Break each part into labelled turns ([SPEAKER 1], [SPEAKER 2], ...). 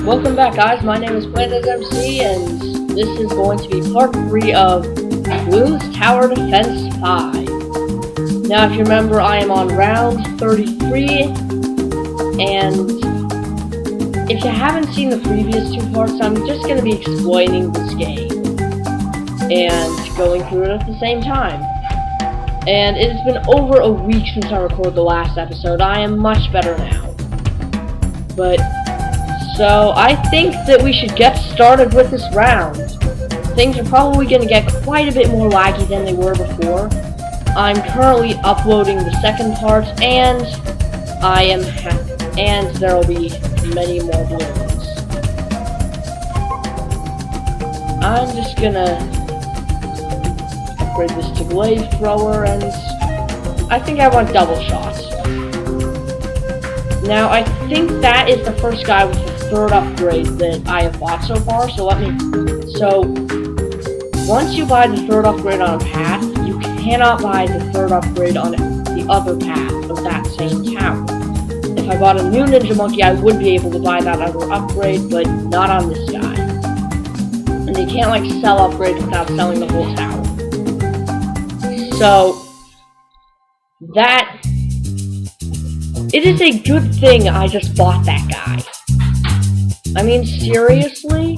[SPEAKER 1] Welcome back, guys. My name is Bloons MC, and this is going to be part 3 of Bloons Tower Defense 5. Now, if you remember, I am on round 33, and if you haven't seen the previous 2 parts, I'm just going to be explaining this game and going through it at the same time. And it has been over a week since I recorded the last episode. I am much better now. So I think that we should get started with this round. Things are probably going to get quite a bit more laggy than they were before. I'm currently uploading the second part, and and there will be many more balloons. I'm just gonna upgrade this to glaive thrower, and I think I want double shots. Now, I think that is the first guy with the 3rd upgrade that I have bought so far, so once you buy the 3rd upgrade on a path, you cannot buy the 3rd upgrade on the other path of that same tower. If I bought a new Ninja Monkey, I would be able to buy that other upgrade, but not on this guy. And you can't, like, sell upgrades without selling the whole tower. So, it is a good thing I just bought that guy. I mean, seriously?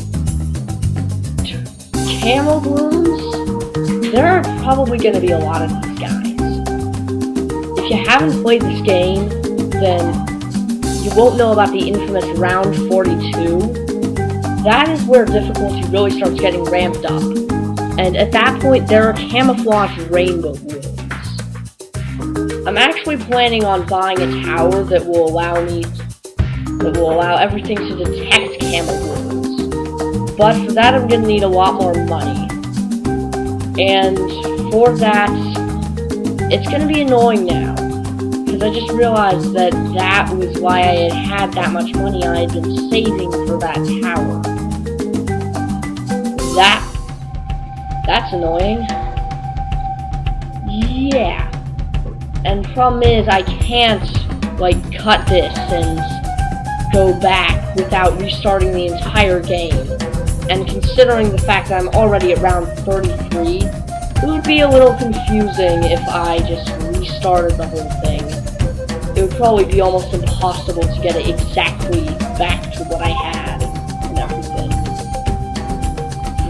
[SPEAKER 1] Camel Bloons? There are probably going to be a lot of these guys. If you haven't played this game, then you won't know about the infamous round 42. That is where difficulty really starts getting ramped up. And at that point, there are camouflage rainbow balloons. I'm actually planning on buying a tower that will allow everything to detect camel balloons. But for that, I'm gonna need a lot more money. And for that, it's gonna be annoying now. Because I just realized that was why I had that much money I had been saving for that tower. That's annoying. Yeah. And the problem is, I can't, like, cut this and go back without restarting the entire game. And considering the fact that I'm already at round 33, it would be a little confusing if I just restarted the whole thing. It would probably be almost impossible to get it exactly back to what I had and everything.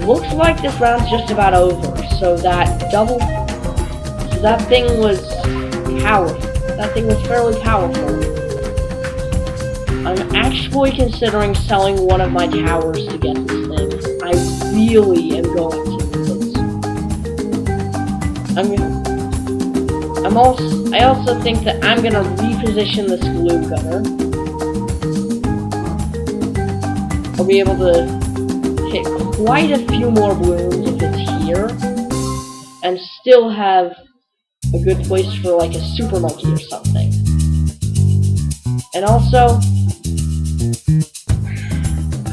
[SPEAKER 1] Looks like this round's just about over, so that thing was powerful. That thing was fairly powerful. I'm actually considering selling one of my towers to get this thing. I really am going to do this. I also think that I'm gonna reposition this balloon gunner. I'll be able to hit quite a few more balloons if it's here, and still have a good place for, like, a super monkey or something. And also,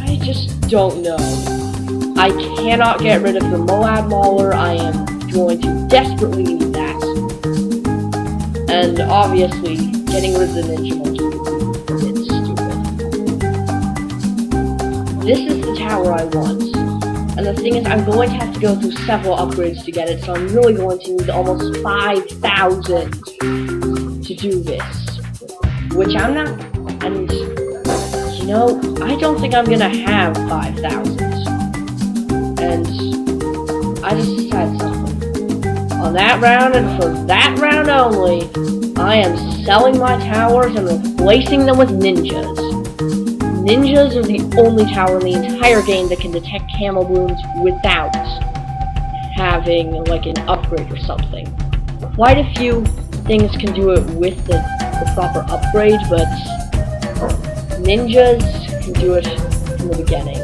[SPEAKER 1] I just don't know. I cannot get rid of the Moab Mauler. I am going to desperately need that. And obviously, getting rid of the Ninja Monkey would be a bit stupid. This is the tower I want. And the thing is, I'm going to have to go through several upgrades to get it, so I'm really going to need almost 5,000 to do this. Which I'm not, and, you know, I don't think I'm gonna have 5,000. And I just decided something. On that round, and for that round only, I am selling my towers and replacing them with ninjas. Ninjas are the only tower in the entire game that can detect camel balloons without having, like, an upgrade or something. Quite a few things can do it with the proper upgrade, but ninjas can do it from the beginning.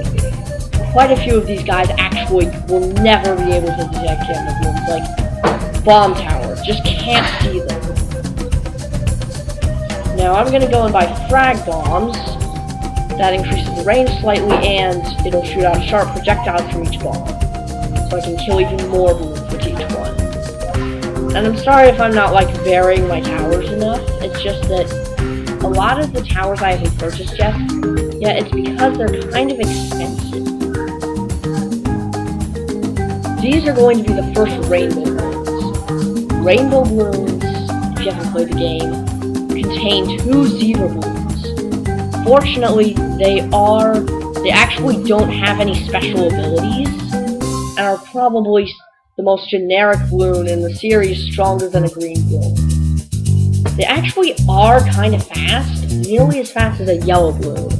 [SPEAKER 1] Quite a few of these guys actually will never be able to detect camel balloons, like bomb tower. Just can't see them. Now I'm gonna go and buy frag bombs. That increases the range slightly, and it'll shoot out sharp projectiles from each bomb. So I can kill even more balloons with each one. And I'm sorry if I'm not, like, varying my towers enough. It's just that a lot of the towers I haven't purchased yet, it's because they're kind of expensive. These are going to be the first rainbow balloons. Rainbow balloons, if you haven't played the game, contain 2 zebra balloons. Fortunately, they actually don't have any special abilities, and are probably the most generic balloon in the series, stronger than a green balloon. They actually are kind of fast, nearly as fast as a yellow balloon.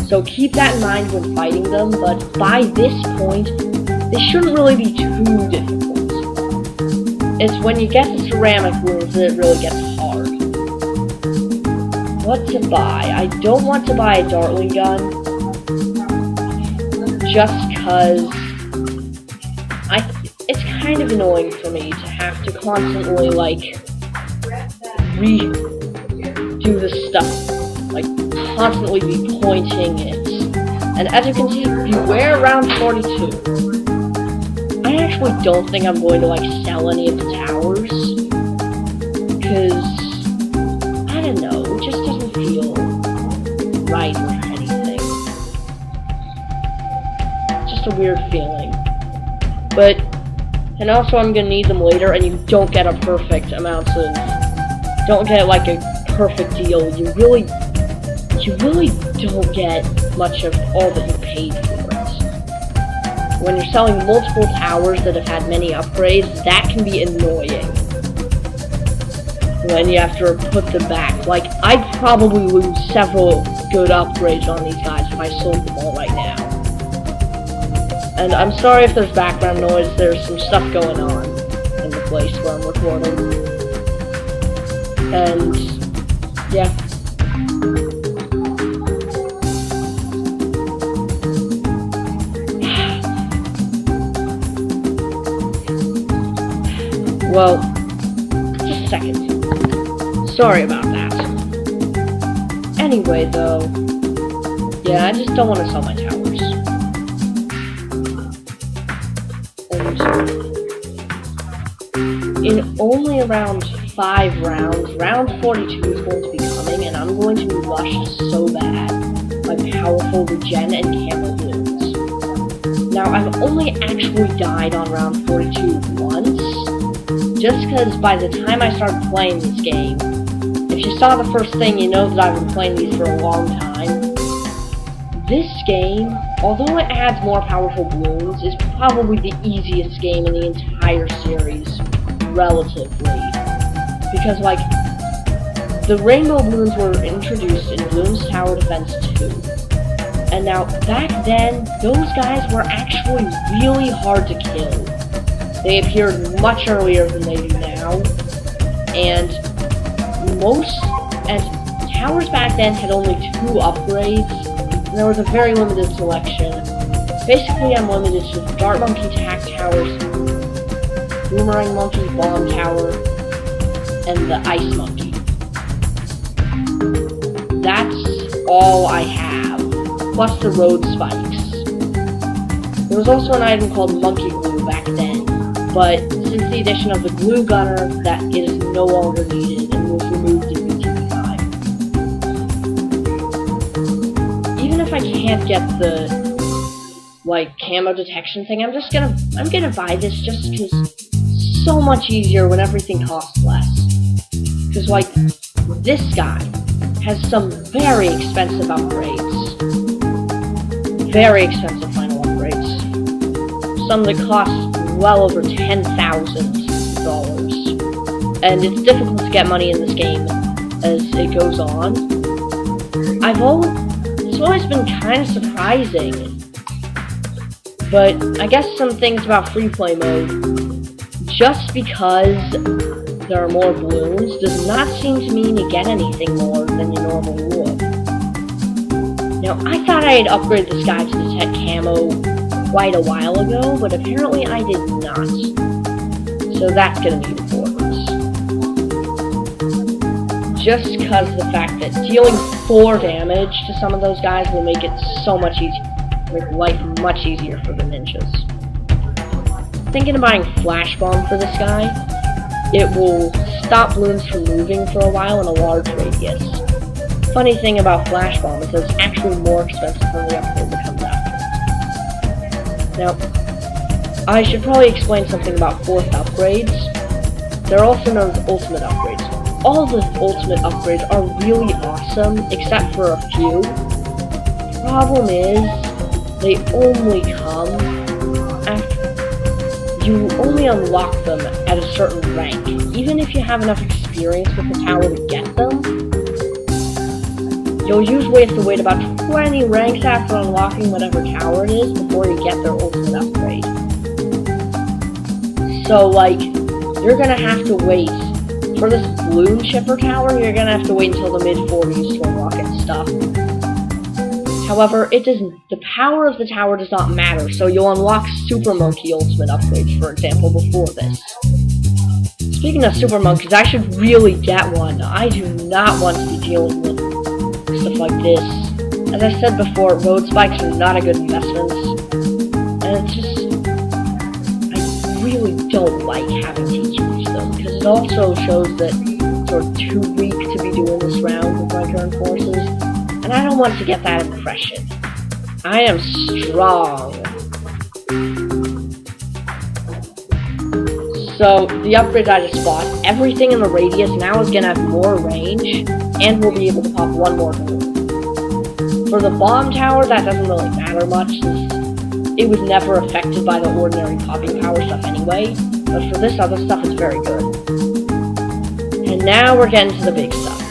[SPEAKER 1] So keep that in mind when fighting them, but by this point, they shouldn't really be too difficult. It's when you get the ceramic balloons that it really gets hard. What to buy? I don't want to buy a Dartling gun, just because it's kind of annoying for me to have to constantly, redo the stuff. Constantly be pointing it. And as you can see, beware round 42. I actually don't think I'm going to, sell any of the towers. Because, I don't know, it just doesn't feel right or anything. Just a weird feeling. And also I'm gonna need them later, and you don't get a perfect amount of, don't get a perfect deal. You really don't get much of all that you paid for it. When you're selling multiple towers that have had many upgrades, that can be annoying. When you have to put them back. I'd probably lose several good upgrades on these guys if I sold them all right now. And I'm sorry if there's background noise, there's some stuff going on in the place where I'm recording. And, yeah. Well, just a second. Sorry about that. Anyway, though, I just don't want to sell my towers. In only around 5 rounds, round 42 is going to be coming, and I'm going to be rushed so bad by powerful regen and camo balloons. Now, I've only actually died on round 42 once, just because by the time I started playing this game, if you saw the first thing, you know that I've been playing these for a long time. This game, although it adds more powerful balloons, is probably the easiest game in the entire series, relatively. Because, the rainbow balloons were introduced in Bloons Tower Defense 2. And now, back then, those guys were actually really hard to kill. They appeared much earlier than they do now, and towers back then had only 2 upgrades, and there was a very limited selection. Basically, I'm limited to the Dart Monkey Tack Towers, Boomerang Monkey Bomb Tower, and the Ice Monkey. That's all I have, plus the Road Spikes. There was also an item called Monkey Glue back then, but since the addition of the Glue Gunner, that is no longer needed and was removed in BTB5. Even if I can't get the, camo detection thing, I'm gonna buy this just because it's so much easier when everything costs less. Because, this guy has some very expensive upgrades. Very expensive final upgrades. Some that cost well over $10,000. And it's difficult to get money in this game as it goes on. It's always been kind of surprising. But I guess some things about free play mode, just because there are more balloons, does not seem to mean you get anything more than you normally would. Now, I thought I had upgraded this guy to detect camo quite a while ago, but apparently I did not. So that's gonna be important. Just because of the fact that dealing 4 damage to some of those guys will make it so much easier, make life much easier for the ninjas. Thinking of buying Flash Bomb for this guy. It will stop balloons from moving for a while in a large radius. funny thing about Flash Bomb is that it's actually more expensive than the upgrade that comes after. Now, I should probably explain something about 4th upgrades. They're also known as ultimate upgrades. All the ultimate upgrades are really awesome, except for a few. Problem is, they only come after you only unlock them at a certain rank. Even if you have enough experience with the tower to get them, you'll usually have to wait about 20 ranks after unlocking whatever tower it is before you get their ultimate upgrade. So, like, you're gonna have to wait. For this Bloon Shipper Tower, you're gonna have to wait until the mid-40s to unlock its stuff. However, the power of the tower does not matter, so you'll unlock Super Monkey Ultimate upgrades, for example, before this. Speaking of Super Monkeys, I should really get one. I do not want to be dealing with stuff like this. As I said before, road spikes are not a good investment, and it's just, I really don't like having to use them, because it also shows that I'm sort of too weak to be doing this round with my current forces, and I don't want to get that impression. I am strong. So, the upgrades I just bought, everything in the radius now is gonna have more range, and we'll be able to pop one more balloon. For the bomb tower, that doesn't really matter much, since it was never affected by the ordinary popping power stuff anyway, but for this other stuff, it's very good. And now we're getting to the big stuff.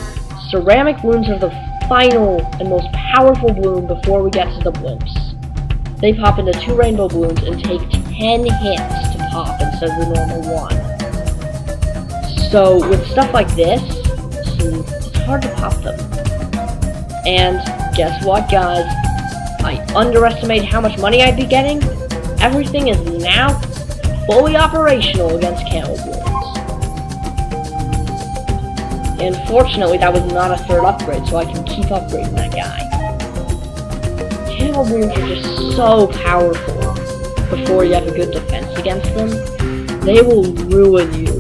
[SPEAKER 1] Ceramic balloons are the final and most powerful balloon before we get to the blimps. They pop into 2 rainbow balloons and take 10 hits to pop instead of the normal 1. So, with stuff like this, it's hard to pop them. And guess what, guys? I underestimated how much money I'd be getting. Everything is now fully operational against camo balloons. And fortunately, that was not a 3rd upgrade, so I can keep upgrading that guy. Camo balloons are just so powerful before you have a good defense against them. They will ruin you.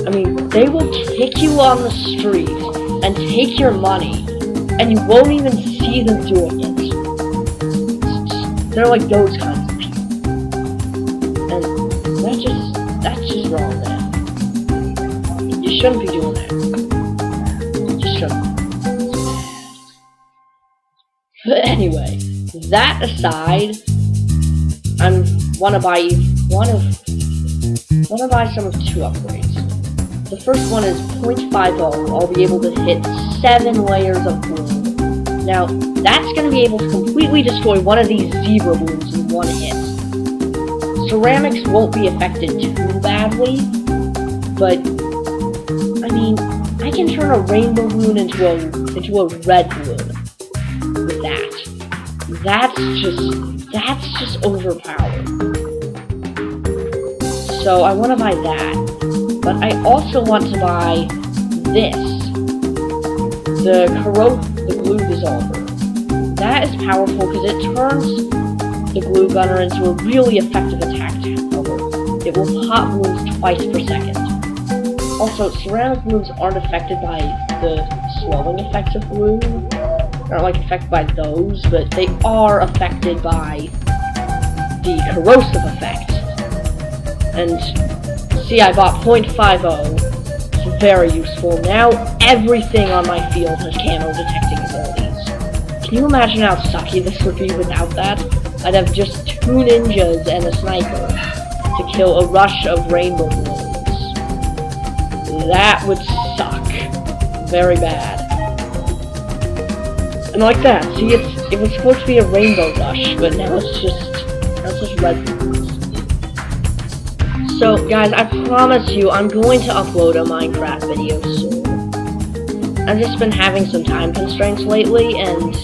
[SPEAKER 1] I mean, they will kick you on the street and take your money, and you won't even see them doing it. They're like those kinds of people. And that's just wrong, man. You shouldn't be doing that. You shouldn't. But anyway, that aside, I wanna buy some of 2 upgrades. The first one is 0.50. I'll be able to hit 7 layers of bloom. Now, that's gonna be able to completely destroy one of these zebra balloons in 1 hit. Ceramics won't be affected too badly, but I mean, I can turn a rainbow balloon into a red balloon with that. That's just overpowered. So I want to buy that, but I also want to buy this, the glue dissolver. That is powerful because it turns the glue gunner into a really effective attack tower. It will pop balloons twice per second. Also, ceramic balloons aren't affected by the slowing effects of glue. They're not affected by those, but they are affected by the corrosive effect. And see, I bought 0.50. It's very useful. Now everything on my field has camo detecting abilities. Can you imagine how sucky this would be without that? I'd have just 2 ninjas and a sniper to kill a rush of rainbow balloons. That would suck. Very bad. And like that, see, it was supposed to be a rainbow rush, but now it's just red balloons. So, guys, I promise you, I'm going to upload a Minecraft video soon. I've just been having some time constraints lately, and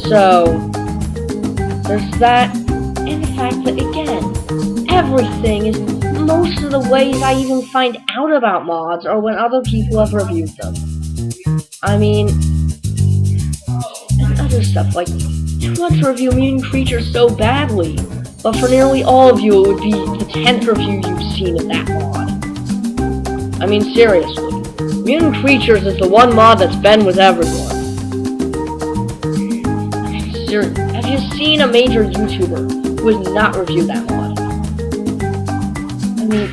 [SPEAKER 1] so there's that, and the fact that, again, everything is, most of the ways I even find out about mods are when other people have reviewed them. I mean, and other stuff, like, who wants to review mutant creatures so badly? But for nearly all of you, it would be the 10th review you've seen of that mod. I mean, seriously. Mutant Creatures is the one mod that's been with everyone. Have you seen a major YouTuber who has not reviewed that mod? I mean,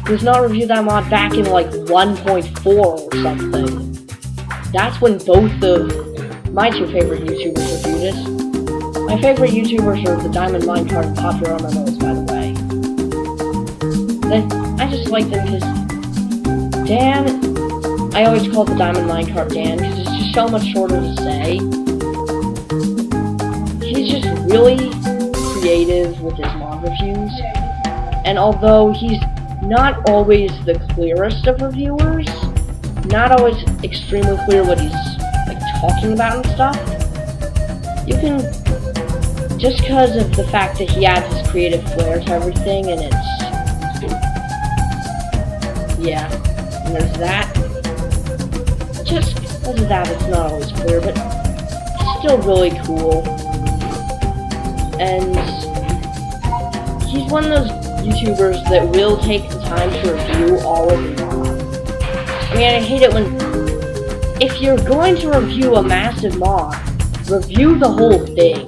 [SPEAKER 1] who has not reviewed that mod back in like 1.4 or something. That's when both of my two favorite YouTubers reviewed it. My favorite YouTubers are the Diamond Minecart and Popular MMOs, by the way. I just like them because Dan, I always call the Diamond Minecart Dan because it's just so much shorter to say. He's just really creative with his mod reviews, and although he's not always the clearest of reviewers, not always extremely clear what he's like talking about and stuff, you can, just because of the fact that he adds his creative flair to everything, and it's, yeah, and there's that. Just because of that, it's not always clear, but it's still really cool. And he's one of those YouTubers that will take the time to review all of the mod. I mean, I hate it when, if you're going to review a massive mod, review the whole thing.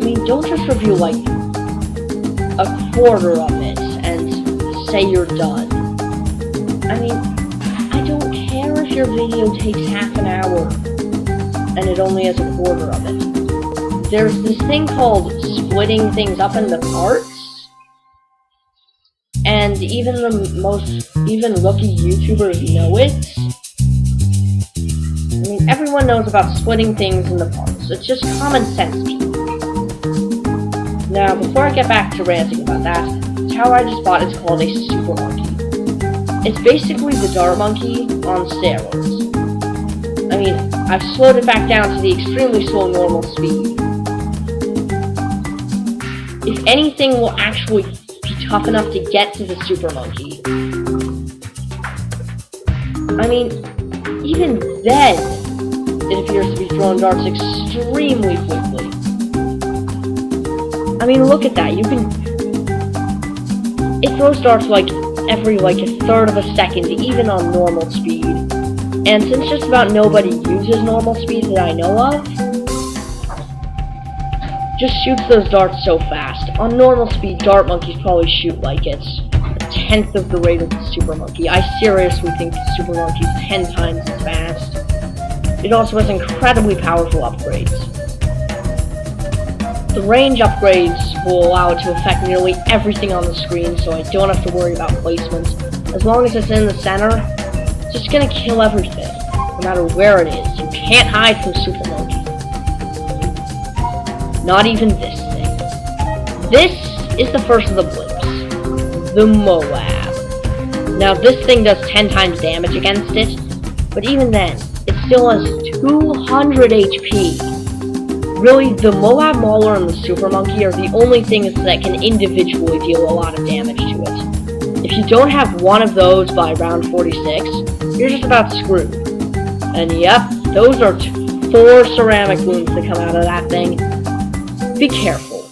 [SPEAKER 1] I mean, don't just review like a quarter of it and say you're done. I mean, I don't care if your video takes half an hour and it only has a quarter of it. There's this thing called splitting things up into parts, and even the most rookie YouTubers know it. I mean, everyone knows about splitting things into parts. It's just common sense to me. Now, before I get back to ranting about that, the tower I just bought is called a Super Monkey. It's basically the Dart Monkey on steroids. I mean, I've slowed it back down to the extremely slow normal speed. If anything will actually be tough enough to get to the Super Monkey. I mean, even then, it appears to be throwing darts extremely quickly. I mean, look at that. It throws darts like every a third of a second, even on normal speed. And since just about nobody uses normal speed that I know of, just shoots those darts so fast. On normal speed, Dart Monkeys probably shoot like it's a tenth of the rate of the Super Monkey. I seriously think the Super Monkey's 10 times as fast. It also has incredibly powerful upgrades. The range upgrades will allow it to affect nearly everything on the screen, so I don't have to worry about placement. As long as it's in the center, it's just gonna kill everything, no matter where it is. You can't hide from Super Monkey. Not even this thing. This is the first of the blimps. The Moab. Now this thing does 10 times damage against it, but even then, it still has 200 HP. Really, the Moab Mauler and the Super Monkey are the only things that can individually deal a lot of damage to it. If you don't have one of those by round 46, you're just about screwed. And yep, those are 4 ceramic Bloons that come out of that thing. Be careful.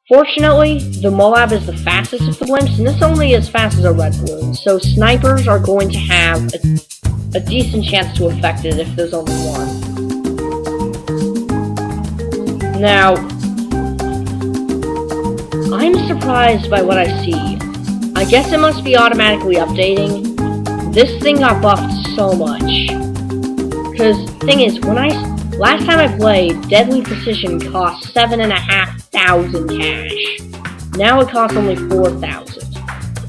[SPEAKER 1] Fortunately, the Moab is the fastest of the blimps, and it's only as fast as a red Bloon, so snipers are going to have a decent chance to affect it if there's only one. Now, I'm surprised by what I see. I guess it must be automatically updating. This thing got buffed so much. Because, thing is, last time I played, Deadly Precision cost 7,500 cash. Now it costs only 4,000.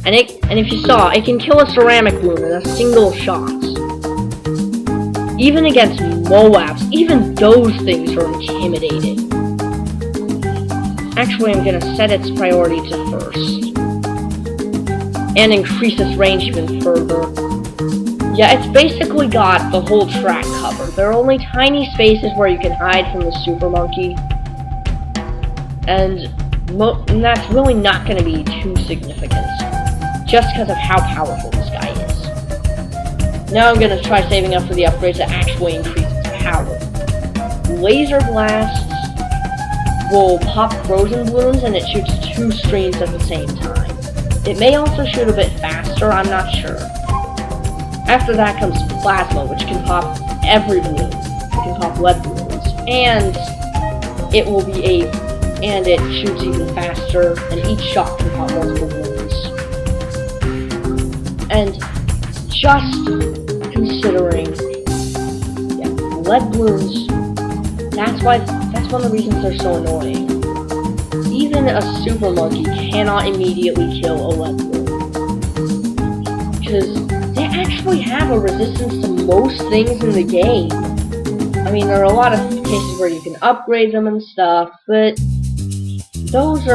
[SPEAKER 1] And if you saw, it can kill a ceramic Bloon in a single shot. Even against Moabs, even those things are intimidating. Actually, I'm gonna set its priority to first. And increase its range even further. Yeah, it's basically got the whole track covered. There are only tiny spaces where you can hide from the Super Monkey. And that's really not going to be too significant. Just because of how powerful this guy is. Now I'm going to try saving up for the upgrades that actually increase its power. Laser Blasts will pop frozen balloons and it shoots 2 streams at the same time. It may also shoot a bit faster, I'm not sure. After that comes Plasma, which can pop every balloon. It can pop lead balloons. And it will be and it shoots even faster, and each shot can pop multiple balloons. And just considering, yeah, lead balloons, that's one of the reasons they're so annoying. Even a super monkey cannot immediately kill a lead balloon. Because they actually have a resistance to most things in the game. I mean, there are a lot of cases where you can upgrade them and stuff, but those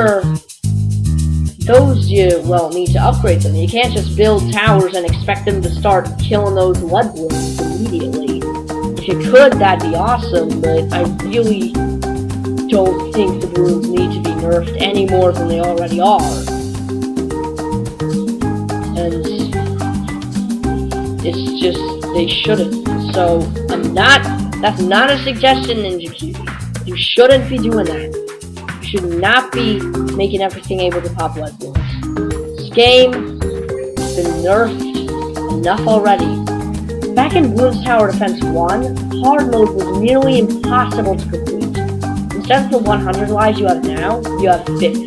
[SPEAKER 1] you, well, need to upgrade them. You can't just build towers and expect them to start killing those lead balloons immediately. If you could, that'd be awesome, but I really don't think the balloons need to be nerfed any more than they already are. And it's just, they shouldn't. So, that's not a suggestion, Ninja Cutie. You shouldn't be doing that. You should not be making everything able to pop lead balloons. This game has been nerfed enough already. Back in Bloons Tower Defense 1, hard mode was nearly impossible to complete. Instead of the 100 lives you have now, you have 50.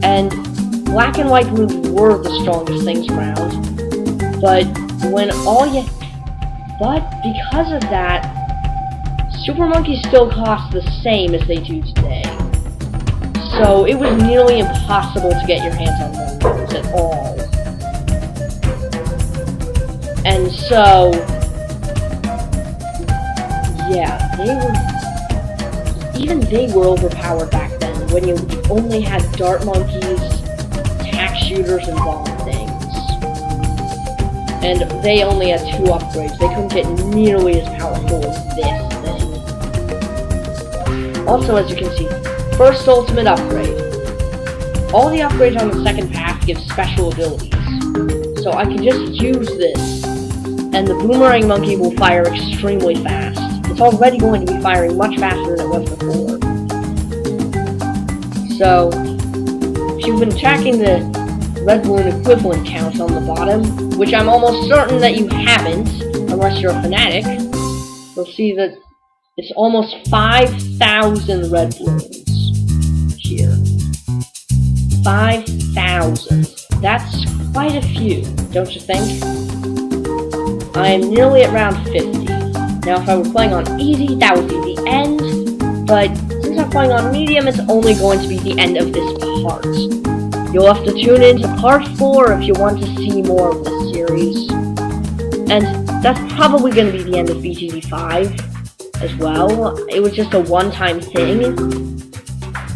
[SPEAKER 1] And black and white balloons were the strongest things around. But because of that, Super Monkeys still cost the same as they do today. So it was nearly impossible to get your hands on one of those at all. And so, yeah, they were overpowered back then, when you only had dart monkeys, tack shooters, and bomb things. And they only had 2 upgrades. They couldn't get nearly as powerful as this thing. Also, as you can see, first ultimate upgrade. All the upgrades on the second path give special abilities. So I can just use this, and the boomerang monkey will fire extremely fast. It's already going to be firing much faster than it was before. So, if you've been tracking the red balloon equivalent count on the bottom, which I'm almost certain that you haven't, unless you're a fanatic, you'll see that it's almost 5,000 red balloons here. 5,000. That's quite a few, don't you think? I'm nearly at round 50. Now, if I were playing on easy, that would be the end, but since I'm playing on medium, it's only going to be the end of this part. You'll have to tune in to part 4 if you want to see more of this series. And that's probably going to be the end of BTD 5 as well. It was just a one-time thing.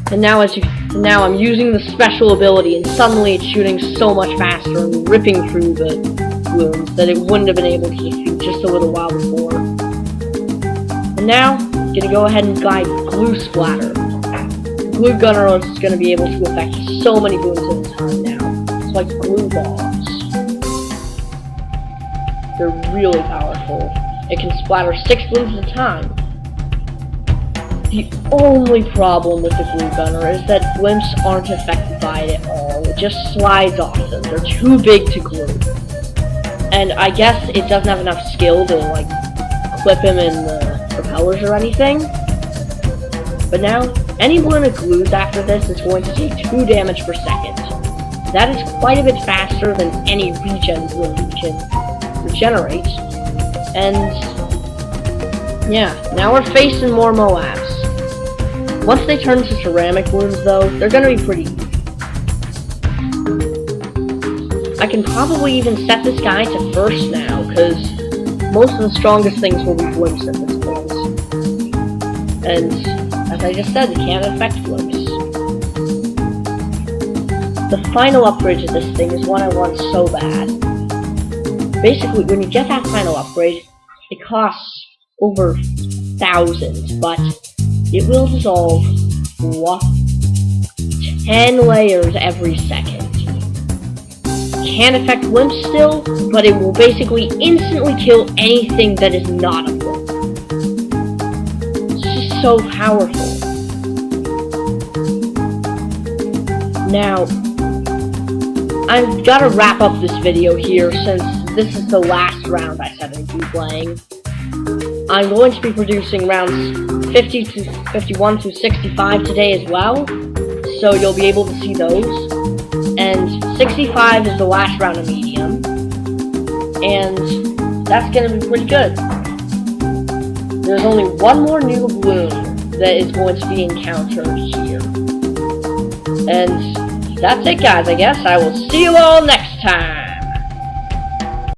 [SPEAKER 1] And now I'm using the special ability, and suddenly it's shooting so much faster and ripping through the balloons that it wouldn't have been able to defeat just a little while before. And now, I'm gonna go ahead and guide Glue Splatter. Glue Gunner is gonna be able to affect so many balloons at a time now. It's like glue bombs. They're really powerful. It can splatter 6 balloons at a time. The only problem with the Glue Gunner is that blimps aren't affected by it at all. It just slides off them. They're too big to glue. And I guess it doesn't have enough skill to, like, clip him in the propellers or anything. But now, any balloon it glues after this is going to take 2 damage per second. That is quite a bit faster than any regen balloon can regenerate. And yeah, now we're facing more Moabs. Once they turn to ceramic balloons, though, they're gonna be pretty easy. I can probably even set this guy to first now, because most of the strongest things will be blimps at this point. And, as I just said, they can't affect blimps. The final upgrade to this thing is one I want so bad. Basically, when you get that final upgrade, it costs over thousands, but it will dissolve 10 layers every second. Can't affect blimps still, but it will basically instantly kill anything that is not a blimp. It's just so powerful. Now, I've got to wrap up this video here since this is the last round I said I'd be playing. I'm going to be producing rounds 50 to 51 to 65 today as well, so you'll be able to see those. And 65 is the last round of medium, and that's going to be pretty good. There's only one more new balloon that is going to be encountered here. And that's it, guys. I guess I will see you all next time.